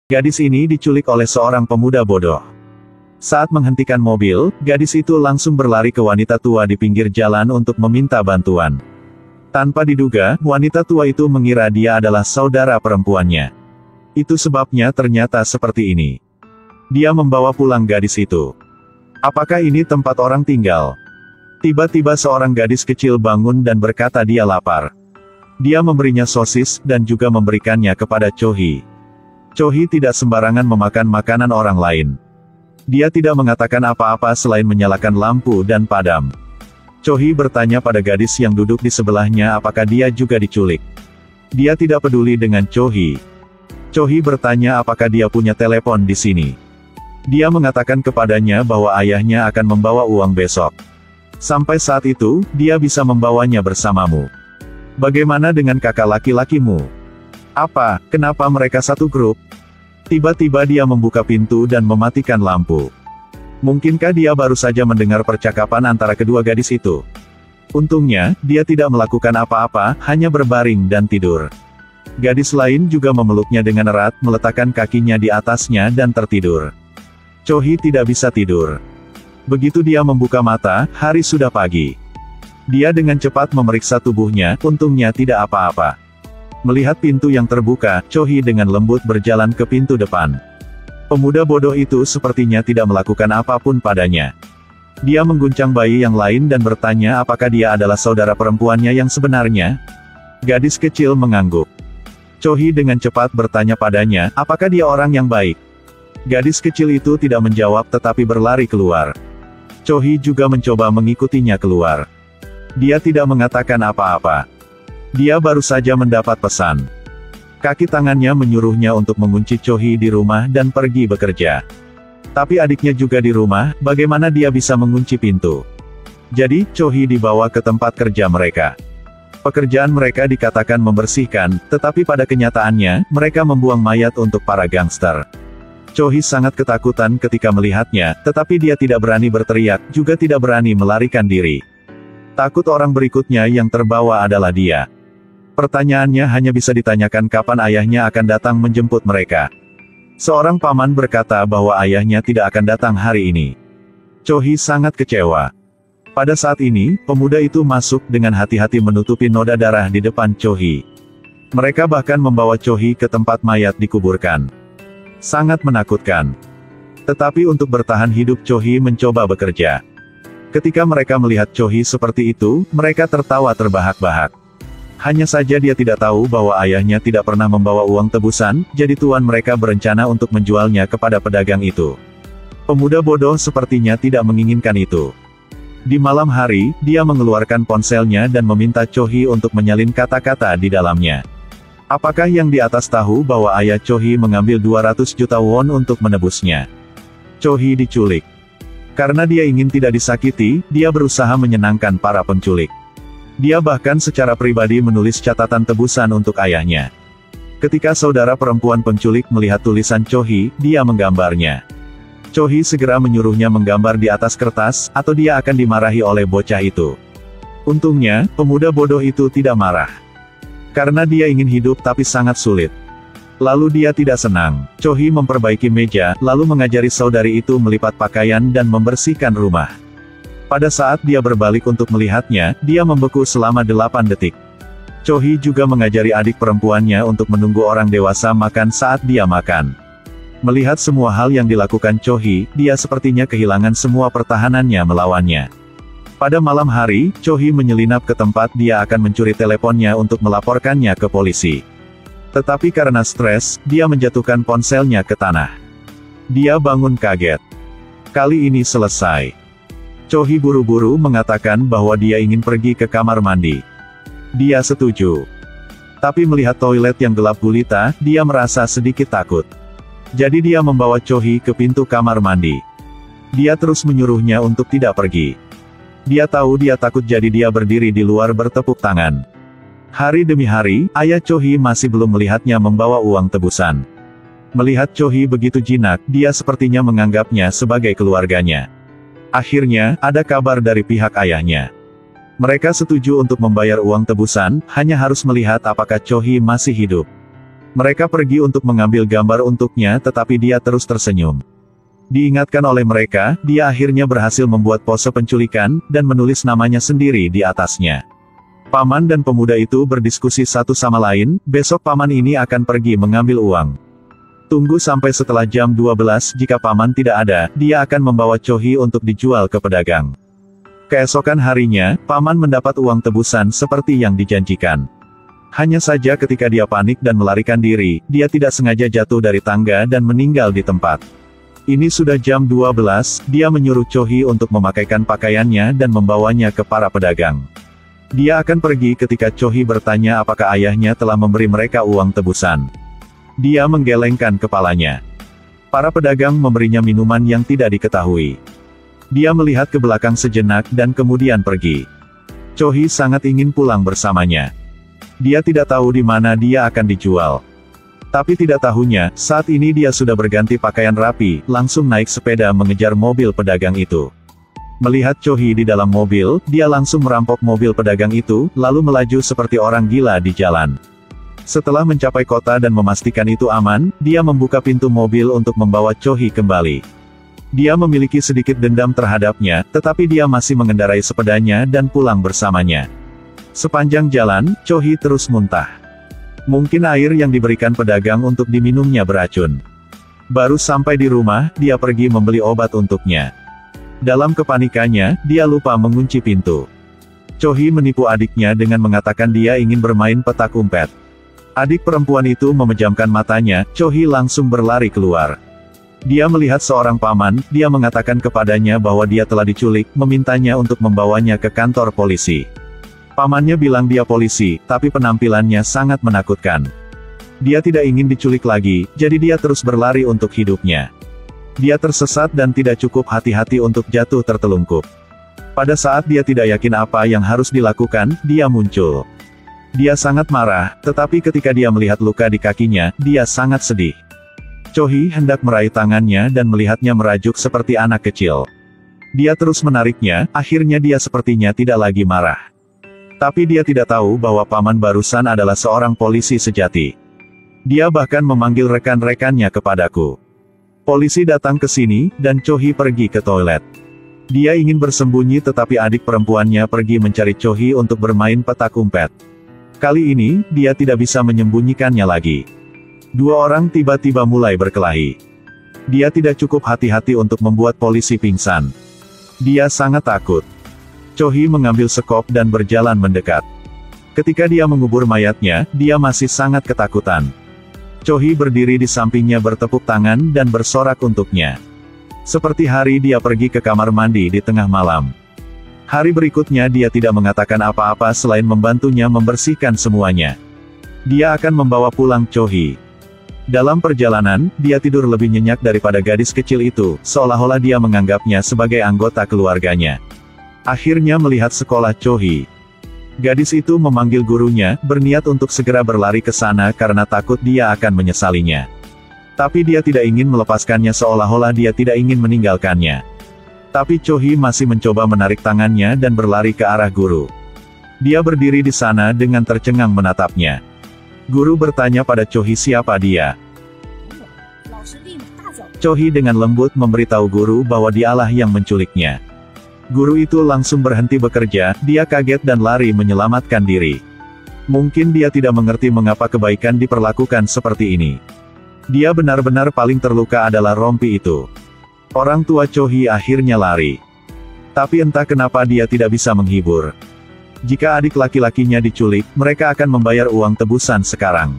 Gadis ini diculik oleh seorang pemuda bodoh. Saat menghentikan mobil, gadis itu langsung berlari ke wanita tua di pinggir jalan untuk meminta bantuan. Tanpa diduga, wanita tua itu mengira dia adalah saudara perempuannya. Itu sebabnya ternyata seperti ini. Dia membawa pulang gadis itu. Apakah ini tempat orang tinggal? Tiba-tiba seorang gadis kecil bangun dan berkata dia lapar. Dia memberinya sosis, dan juga memberikannya kepada Cho-hee. Cho-hee tidak sembarangan memakan makanan orang lain. Dia tidak mengatakan apa-apa selain menyalakan lampu dan padam. Cho-hee bertanya pada gadis yang duduk di sebelahnya apakah dia juga diculik. Dia tidak peduli dengan Cho-hee. Cho-hee bertanya apakah dia punya telepon di sini. Dia mengatakan kepadanya bahwa ayahnya akan membawa uang besok. Sampai saat itu, dia bisa membawanya bersamamu. Bagaimana dengan kakak laki-lakimu? Apa, kenapa mereka satu grup? Tiba-tiba dia membuka pintu dan mematikan lampu. Mungkinkah dia baru saja mendengar percakapan antara kedua gadis itu? Untungnya, dia tidak melakukan apa-apa, hanya berbaring dan tidur. Gadis lain juga memeluknya dengan erat, meletakkan kakinya di atasnya dan tertidur. Cho-hee tidak bisa tidur. Begitu dia membuka mata, hari sudah pagi. Dia dengan cepat memeriksa tubuhnya, untungnya tidak apa-apa. Melihat pintu yang terbuka, Cho-hee dengan lembut berjalan ke pintu depan. Pemuda bodoh itu sepertinya tidak melakukan apapun padanya. Dia mengguncang bayi yang lain dan bertanya apakah dia adalah saudara perempuannya yang sebenarnya. Gadis kecil mengangguk. Cho-hee dengan cepat bertanya padanya, apakah dia orang yang baik? Gadis kecil itu tidak menjawab tetapi berlari keluar. Cho-hee juga mencoba mengikutinya keluar. Dia tidak mengatakan apa-apa. Dia baru saja mendapat pesan. Kaki tangannya menyuruhnya untuk mengunci Cho-hee di rumah dan pergi bekerja. Tapi adiknya juga di rumah, bagaimana dia bisa mengunci pintu? Jadi, Cho-hee dibawa ke tempat kerja mereka. Pekerjaan mereka dikatakan membersihkan, tetapi pada kenyataannya, mereka membuang mayat untuk para gangster. Cho-hee sangat ketakutan ketika melihatnya, tetapi dia tidak berani berteriak, juga tidak berani melarikan diri. Takut orang berikutnya yang terbawa adalah dia. Pertanyaannya hanya bisa ditanyakan kapan ayahnya akan datang menjemput mereka. Seorang paman berkata bahwa ayahnya tidak akan datang hari ini. Cho-hee sangat kecewa. Pada saat ini, pemuda itu masuk dengan hati-hati menutupi noda darah di depan Cho-hee. Mereka bahkan membawa Cho-hee ke tempat mayat dikuburkan. Sangat menakutkan. Tetapi untuk bertahan hidup Cho-hee mencoba bekerja. Ketika mereka melihat Cho-hee seperti itu, mereka tertawa terbahak-bahak. Hanya saja dia tidak tahu bahwa ayahnya tidak pernah membawa uang tebusan, jadi tuan mereka berencana untuk menjualnya kepada pedagang itu. Pemuda bodoh sepertinya tidak menginginkan itu. Di malam hari, dia mengeluarkan ponselnya dan meminta Cho-hee untuk menyalin kata-kata di dalamnya. Apakah yang di atas tahu bahwa ayah Cho-hee mengambil 200 juta won untuk menebusnya? Cho-hee diculik. Karena dia ingin tidak disakiti, dia berusaha menyenangkan para penculik. Dia bahkan secara pribadi menulis catatan tebusan untuk ayahnya. Ketika saudara perempuan penculik melihat tulisan Cho-hee, dia menggambarnya. Cho-hee segera menyuruhnya menggambar di atas kertas, atau dia akan dimarahi oleh bocah itu. Untungnya, pemuda bodoh itu tidak marah. Karena dia ingin hidup tapi sangat sulit. Lalu dia tidak senang. Cho-hee memperbaiki meja, lalu mengajari saudari itu melipat pakaian dan membersihkan rumah. Pada saat dia berbalik untuk melihatnya, dia membeku selama 8 detik. Cho-hee juga mengajari adik perempuannya untuk menunggu orang dewasa makan saat dia makan. Melihat semua hal yang dilakukan Cho-hee, dia sepertinya kehilangan semua pertahanannya melawannya. Pada malam hari, Cho-hee menyelinap ke tempat dia akan mencuri teleponnya untuk melaporkannya ke polisi. Tetapi karena stres, dia menjatuhkan ponselnya ke tanah. Dia bangun kaget. Kali ini selesai. Cho-hee buru-buru mengatakan bahwa dia ingin pergi ke kamar mandi. Dia setuju. Tapi melihat toilet yang gelap gulita, dia merasa sedikit takut. Jadi dia membawa Cho-hee ke pintu kamar mandi. Dia terus menyuruhnya untuk tidak pergi. Dia tahu dia takut jadi dia berdiri di luar bertepuk tangan. Hari demi hari, ayah Cho-hee masih belum melihatnya membawa uang tebusan. Melihat Cho-hee begitu jinak, dia sepertinya menganggapnya sebagai keluarganya. Akhirnya, ada kabar dari pihak ayahnya. Mereka setuju untuk membayar uang tebusan, hanya harus melihat apakah Cho-hee masih hidup. Mereka pergi untuk mengambil gambar untuknya tetapi dia terus tersenyum. Diingatkan oleh mereka, dia akhirnya berhasil membuat pose penculikan, dan menulis namanya sendiri di atasnya. Paman dan pemuda itu berdiskusi satu sama lain, besok paman ini akan pergi mengambil uang. Tunggu sampai setelah jam 12, jika paman tidak ada, dia akan membawa Cho-hee untuk dijual ke pedagang. Keesokan harinya, paman mendapat uang tebusan seperti yang dijanjikan. Hanya saja ketika dia panik dan melarikan diri, dia tidak sengaja jatuh dari tangga dan meninggal di tempat. Ini sudah jam 12, dia menyuruh Cho-hee untuk memakaikan pakaiannya dan membawanya ke para pedagang. Dia akan pergi ketika Cho-hee bertanya apakah ayahnya telah memberi mereka uang tebusan. Dia menggelengkan kepalanya. Para pedagang memberinya minuman yang tidak diketahui. Dia melihat ke belakang sejenak dan kemudian pergi. Cho-hee sangat ingin pulang bersamanya. Dia tidak tahu di mana dia akan dijual. Tapi tidak tahunya, saat ini dia sudah berganti pakaian rapi, langsung naik sepeda mengejar mobil pedagang itu. Melihat Cho-hee di dalam mobil, dia langsung merampok mobil pedagang itu, lalu melaju seperti orang gila di jalan. Setelah mencapai kota dan memastikan itu aman, dia membuka pintu mobil untuk membawa Cho-hee kembali. Dia memiliki sedikit dendam terhadapnya, tetapi dia masih mengendarai sepedanya dan pulang bersamanya. Sepanjang jalan, Cho-hee terus muntah. Mungkin air yang diberikan pedagang untuk diminumnya beracun. Baru sampai di rumah, dia pergi membeli obat untuknya. Dalam kepanikannya, dia lupa mengunci pintu. Cho-hee menipu adiknya dengan mengatakan dia ingin bermain petak umpet. Adik perempuan itu memejamkan matanya, Cho-hee langsung berlari keluar. Dia melihat seorang paman, dia mengatakan kepadanya bahwa dia telah diculik, memintanya untuk membawanya ke kantor polisi. Pamannya bilang dia polisi, tapi penampilannya sangat menakutkan. Dia tidak ingin diculik lagi, jadi dia terus berlari untuk hidupnya. Dia tersesat dan tidak cukup hati-hati untuk jatuh tertelungkup. Pada saat dia tidak yakin apa yang harus dilakukan, dia muncul. Dia sangat marah, tetapi ketika dia melihat luka di kakinya, dia sangat sedih. Cho-hee hendak meraih tangannya dan melihatnya merajuk seperti anak kecil. Dia terus menariknya, akhirnya dia sepertinya tidak lagi marah. Tapi dia tidak tahu bahwa paman barusan adalah seorang polisi sejati. Dia bahkan memanggil rekan-rekannya kepadaku. Polisi datang ke sini, dan Cho-hee pergi ke toilet. Dia ingin bersembunyi tetapi adik perempuannya pergi mencari Cho-hee untuk bermain petak umpet. Kali ini, dia tidak bisa menyembunyikannya lagi. Dua orang tiba-tiba mulai berkelahi. Dia tidak cukup hati-hati untuk membuat polisi pingsan. Dia sangat takut. Cho-hee mengambil sekop dan berjalan mendekat. Ketika dia mengubur mayatnya, dia masih sangat ketakutan. Cho-hee berdiri di sampingnya bertepuk tangan dan bersorak untuknya. Seperti hari dia pergi ke kamar mandi di tengah malam. Hari berikutnya dia tidak mengatakan apa-apa selain membantunya membersihkan semuanya. Dia akan membawa pulang Cho-hee. Dalam perjalanan, dia tidur lebih nyenyak daripada gadis kecil itu, seolah-olah dia menganggapnya sebagai anggota keluarganya. Akhirnya melihat sekolah Cho-hee. Gadis itu memanggil gurunya, berniat untuk segera berlari ke sana karena takut dia akan menyesalinya. Tapi dia tidak ingin melepaskannya seolah-olah dia tidak ingin meninggalkannya. Tapi Cho-hee masih mencoba menarik tangannya dan berlari ke arah guru. Dia berdiri di sana dengan tercengang menatapnya. Guru bertanya pada Cho-hee siapa dia. Cho-hee dengan lembut memberitahu guru bahwa dialah yang menculiknya. Guru itu langsung berhenti bekerja, dia kaget dan lari menyelamatkan diri. Mungkin dia tidak mengerti mengapa kebaikan diperlakukan seperti ini. Dia benar-benar paling terluka adalah rompi itu. Orang tua Cho-hee akhirnya lari. Tapi entah kenapa dia tidak bisa menghibur. Jika adik laki-lakinya diculik, mereka akan membayar uang tebusan sekarang.